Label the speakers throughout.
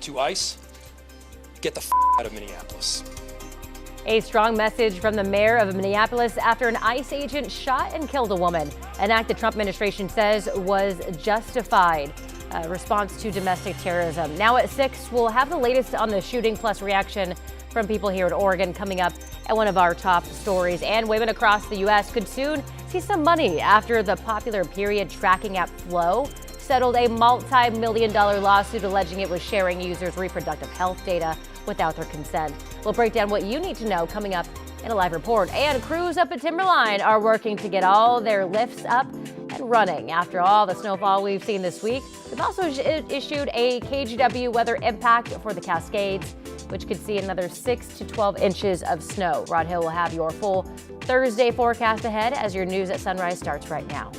Speaker 1: To ICE, get the out of Minneapolis.
Speaker 2: A strong message from the mayor of Minneapolis after an ICE agent shot and killed a woman. An act the Trump administration says was justified. A response to domestic terrorism. Now at 6, we'll have the latest on the shooting plus reaction from people here in Oregon coming up at one of our top stories. And women across the U.S. could soon see some money after the popular period tracking app Flow settled a multi-million-dollar lawsuit alleging it was sharing users' reproductive health data without their consent. We'll break down what you need to know coming up in a live report. And crews up at Timberline are working to get all their lifts up and running after all the snowfall we've seen this week. They've also issued a KGW weather impact for the Cascades, which could see another 6 to 12 inches of snow. Rod Hill will have your full Thursday forecast ahead as your news at sunrise starts right now.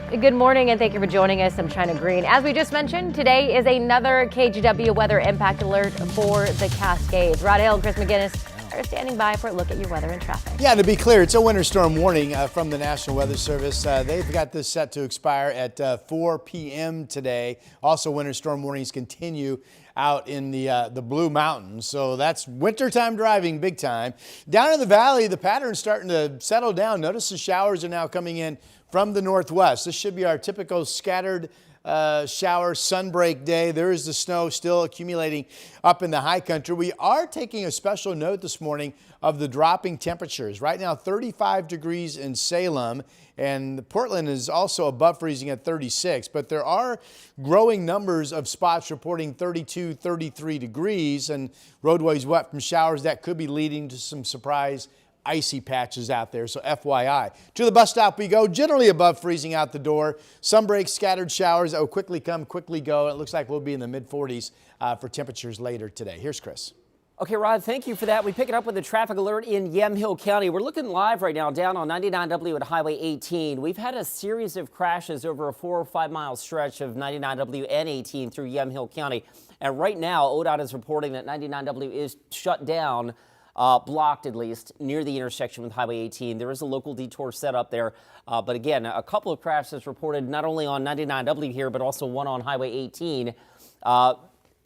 Speaker 2: Good morning and thank you for joining us. I'm China Green. As we just mentioned, today is another KGW weather impact alert for the Cascades. Rod Hill and Chris McGinnis are standing by for a look at your weather and traffic.
Speaker 3: Yeah, to be clear, it's a winter storm warning from the National Weather Service. They've got this set to expire at 4 p.m. today. Also, winter storm warnings continue out in the Blue Mountains. So that's wintertime driving big time. Down in the valley, the pattern's starting to settle down. Notice the showers are now coming in from the northwest. This should be our typical scattered shower sunbreak day. There is the snow still accumulating up in the high country. We are taking a special note this morning of the dropping temperatures. Right now, 35 degrees in Salem, and Portland is also above freezing at 36. But there are growing numbers of spots reporting 32, 33 degrees, and roadways wet from showers that could be leading to some surprise icy patches out there, so FYI. To the bus stop we go, generally above freezing out the door. Some breaks, scattered showers that will quickly come, quickly go. It looks like we'll be in the mid-40s for temperatures later today. Here's Chris.
Speaker 4: Okay, Rod, thank you for that. We pick it up with a traffic alert in Yamhill County. We're looking live right now down on 99W at Highway 18. We've had a series of crashes over a 4 or 5 mile stretch of 99W and 18 through Yamhill County. And right now, ODOT is reporting that 99W is shut down, blocked at least, near the intersection with Highway 18. There is a local detour set up there. But again, a couple of crashes reported not only on 99W here, but also one on Highway 18.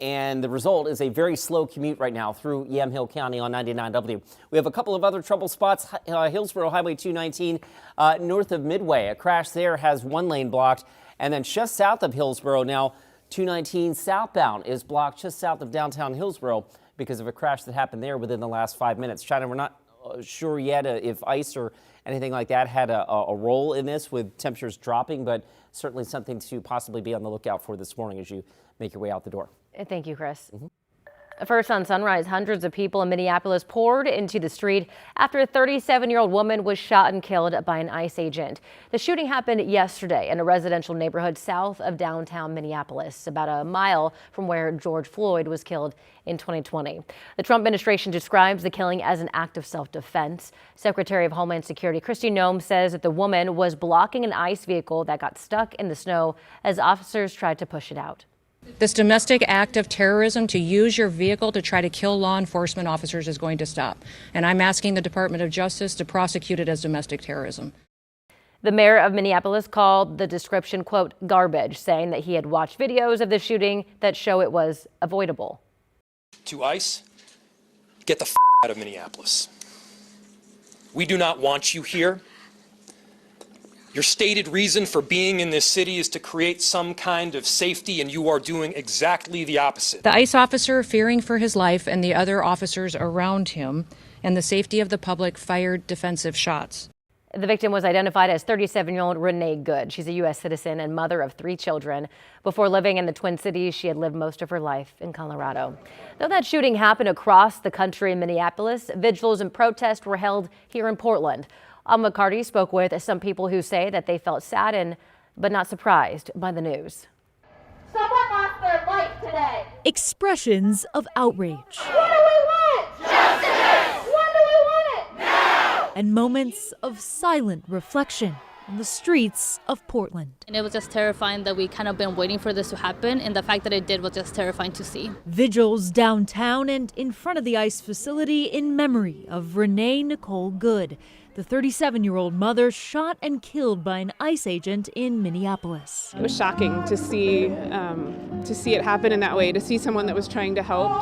Speaker 4: And the result is a very slow commute right now through Yamhill County on 99W. We have a couple of other trouble spots. Hillsborough Highway 219 north of Midway. A crash there has one lane blocked. And then just south of Hillsborough now, 219 southbound is blocked just south of downtown Hillsborough because of a crash that happened there within the last 5 minutes. China, we're not sure yet if ice or anything like that had a role in this with temperatures dropping, but certainly something to possibly be on the lookout for this morning as you make your way out the door.
Speaker 2: Thank you, Chris. First on Sunrise, hundreds of people in Minneapolis poured into the street after a 37-year-old woman was shot and killed by an ICE agent. The shooting happened yesterday in a residential neighborhood south of downtown Minneapolis, about a mile from where George Floyd was killed in 2020. The Trump administration describes the killing as an act of self-defense. Secretary of Homeland Security Kristi Noem says that the woman was blocking an ICE vehicle that got stuck in the snow as officers tried to push it out.
Speaker 5: This domestic act of terrorism to use your vehicle to try to kill law enforcement officers is going to stop. And I'm asking the Department of Justice to prosecute it as domestic terrorism.
Speaker 2: The mayor of Minneapolis called the description, quote, garbage, saying that he had watched videos of the shooting that show it was avoidable.
Speaker 1: To ICE, get the out of Minneapolis. We do not want you here. Your stated reason for being in this city is to create some kind of safety, and you are doing exactly the opposite.
Speaker 5: The ICE officer, fearing for his life and the other officers around him and the safety of the public, fired defensive shots.
Speaker 2: The victim was identified as 37-year-old Renee Good. She's a U.S. citizen and mother of 3 children. Before living in the Twin Cities, she had lived most of her life in Colorado. Though that shooting happened across the country in Minneapolis, vigils and protests were held here in Portland. McCarty spoke with some people who say that they felt saddened but not surprised by the news.
Speaker 6: Someone lost their life today.
Speaker 7: Expressions of outrage.
Speaker 6: What do we want? Justice! When do we want it? Now!
Speaker 7: And moments of silent reflection on the streets of Portland.
Speaker 8: And it was just terrifying that we kind of been waiting for this to happen, and the fact that it did was just terrifying to see.
Speaker 7: Vigils downtown and in front of the ICE facility in memory of Renee Nicole Good. The 37-year-old mother shot and killed by an ICE agent in Minneapolis.
Speaker 9: It was shocking to see it happen in that way, to see someone that was trying to help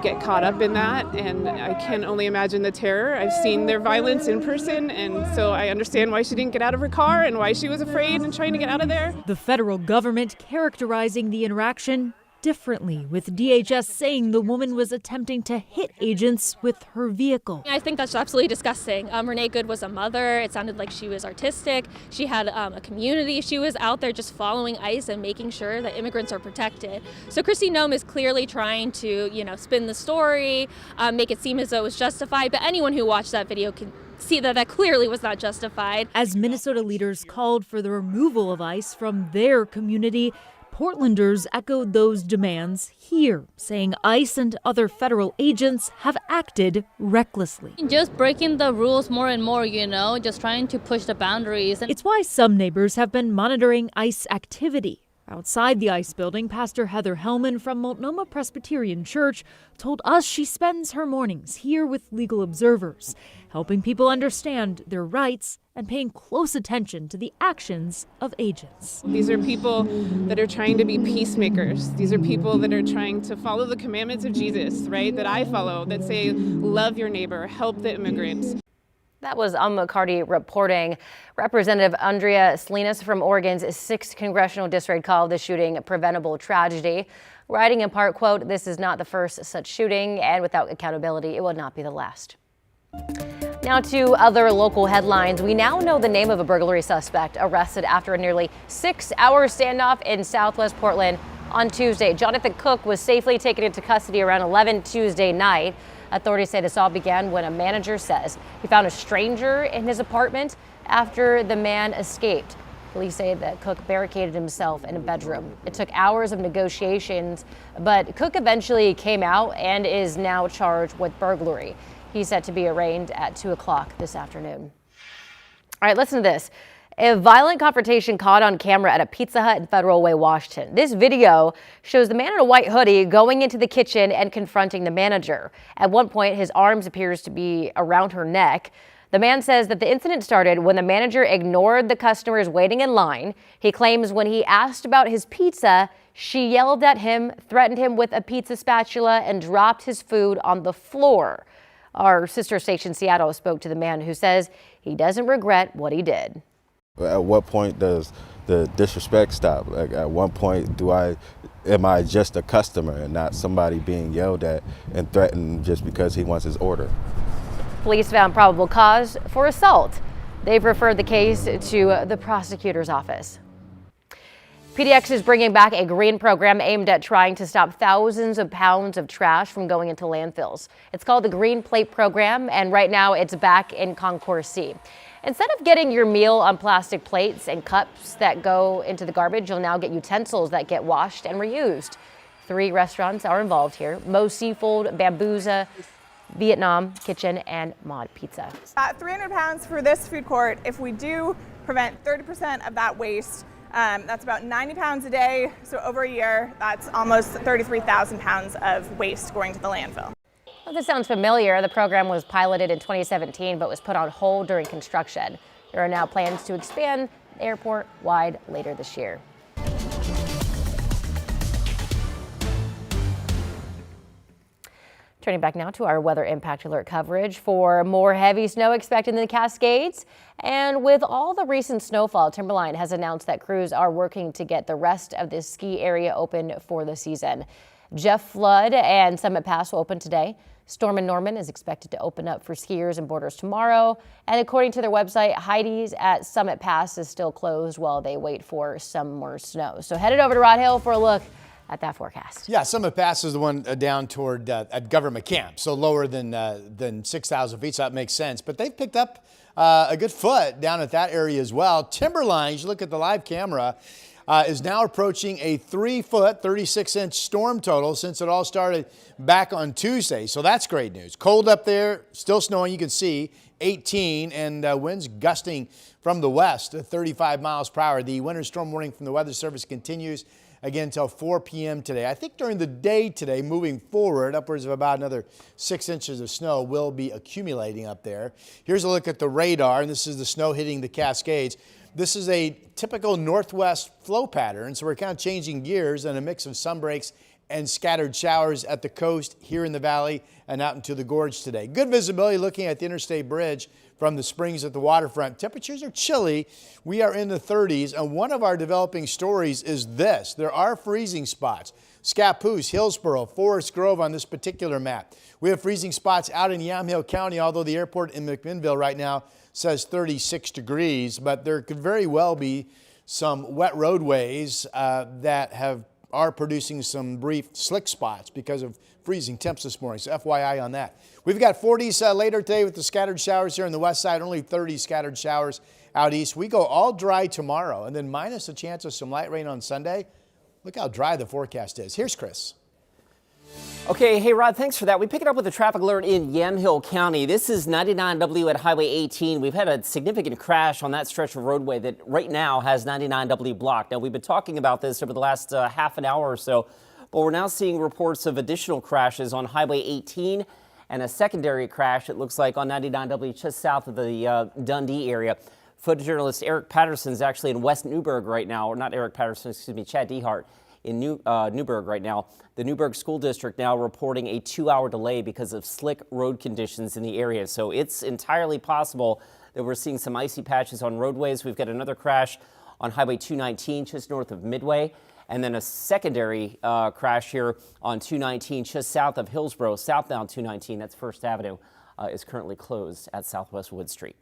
Speaker 9: get caught up in that, and I can only imagine the terror. I've seen their violence in person, and so I understand why she didn't get out of her car and why she was afraid and trying to get out of there.
Speaker 7: The federal government characterizing the interaction differently, with DHS saying the woman was attempting to hit agents with her vehicle.
Speaker 8: I think that's absolutely disgusting. Renee Good was a mother. It sounded like she was artistic. She had a community. She was out there just following ICE and making sure that immigrants are protected. So Christine Noem is clearly trying to, spin the story, make it seem as though it was justified. But anyone who watched that video can see that that clearly was not justified.
Speaker 7: As Minnesota leaders called for the removal of ICE from their community, Portlanders echoed those demands here, saying ICE and other federal agents have acted recklessly.
Speaker 8: Just breaking the rules more and more, just trying to push the boundaries.
Speaker 7: It's why some neighbors have been monitoring ICE activity. Outside the ICE building, Pastor Heather Hellman from Multnomah Presbyterian Church told us she spends her mornings here with legal observers, helping people understand their rights and paying close attention to the actions of agents.
Speaker 9: These are people that are trying to be peacemakers. These are people that are trying to follow the commandments of Jesus, right, that I follow, that say, love your neighbor, help the immigrants.
Speaker 2: That was McCarty reporting. Representative Andrea Salinas from Oregon's 6th Congressional District called the shooting a preventable tragedy, writing in part, quote, "This is not the first such shooting, and without accountability, it will not be the last." Now to other local headlines. We now know the name of a burglary suspect arrested after a nearly 6-hour standoff in Southwest Portland on Tuesday. Jonathan Cook was safely taken into custody around 11 Tuesday night. Authorities say this all began when a manager says he found a stranger in his apartment after the man escaped. Police say that Cook barricaded himself in a bedroom. It took hours of negotiations, but Cook eventually came out and is now charged with burglary. He's set to be arraigned at 2 o'clock this afternoon. All right, listen to this. A violent confrontation caught on camera at a Pizza Hut in Federal Way, Washington. This video shows the man in a white hoodie going into the kitchen and confronting the manager. At one point, his arms appears to be around her neck. The man says that the incident started when the manager ignored the customers waiting in line. He claims when he asked about his pizza, she yelled at him, threatened him with a pizza spatula, and dropped his food on the floor. Our sister station Seattle spoke to the man who says he doesn't regret what he did.
Speaker 10: At what point does the disrespect stop? Like, at what point am I just a customer and not somebody being yelled at and threatened just because he wants his order?
Speaker 2: Police found probable cause for assault. They've referred the case to the prosecutor's office. PDX is bringing back a green program aimed at trying to stop thousands of pounds of trash from going into landfills. It's called the Green Plate Program, and right now it's back in Concourse C. Instead of getting your meal on plastic plates and cups that go into the garbage, you'll now get utensils that get washed and reused. 3 restaurants are involved here: Mo Seafood, Bambuza, Vietnam Kitchen, and Mod Pizza.
Speaker 11: 300 pounds for this food court. If we do prevent 30% of that waste, that's about 90 pounds a day. So over a year, that's almost 33,000 pounds of waste going to the landfill.
Speaker 2: Well, this sounds familiar. The program was piloted in 2017, but was put on hold during construction. There are now plans to expand airport-wide later this year. Turning back now to our weather impact alert coverage for more heavy snow expected in the Cascades. And with all the recent snowfall, Timberline has announced that crews are working to get the rest of this ski area open for the season. Jeff Flood and Summit Pass will open today. Storm and Norman is expected to open up for skiers and boarders tomorrow. And according to their website, Heidi's at Summit Pass is still closed while they wait for some more snow. So headed over to Rod Hill for a look at that forecast.
Speaker 3: Yeah, Summit Pass is the one down toward at Government Camp, so lower than 6,000 feet, so that makes sense. But they've picked up a good foot down at that area as well. Timberline, you look at the live camera, is now approaching a 3-foot, 36-inch storm total since it all started back on Tuesday. So that's great news. Cold up there, still snowing, you can see 18, and winds gusting from the west at 35 miles per hour. The winter storm warning from the Weather Service continues again until 4 p.m. today. I think during the day today, moving forward, upwards of about another 6 inches of snow will be accumulating up there. Here's a look at the radar, and this is the snow hitting the Cascades. This is a typical northwest flow pattern, so we're kind of changing gears and a mix of sunbreaks and scattered showers at the coast, here in the valley, and out into the gorge today. Good visibility looking at the interstate bridge from the springs at the waterfront. Temperatures are chilly. We are in the 30s, and one of our developing stories is this. There are freezing spots. Scappoose, Hillsborough, Forest Grove on this particular map. We have freezing spots out in Yamhill County, although the airport in McMinnville right now says 36 degrees, but there could very well be some wet roadways that are producing some brief slick spots because of freezing temps this morning. So FYI on that. We've got 40s later today with the scattered showers here on the west side, only 30 scattered showers out east. We go all dry tomorrow, and then minus a chance of some light rain on Sunday. Look how dry the forecast is. Here's Chris.
Speaker 4: Okay, hey Rod, thanks for that. We pick it up with a traffic alert in Yamhill County. This is 99W at Highway 18. We've had a significant crash on that stretch of roadway that right now has 99W blocked. Now, we've been talking about this over the last half an hour or so, but we're now seeing reports of additional crashes on Highway 18 and a secondary crash, it looks like, on 99W just south of the Dundee area. Photojournalist Eric Patterson is actually in West Newburgh right now, or not Eric Patterson, excuse me, Chad Dehart in Newburgh right now. The Newburgh School District now reporting a 2-hour delay because of slick road conditions in the area. So it's entirely possible that we're seeing some icy patches on roadways. We've got another crash on Highway 219 just north of Midway, and then a secondary crash here on 219 just south of Hillsborough. Southbound 219, that's First Avenue, is currently closed at Southwest Wood Street.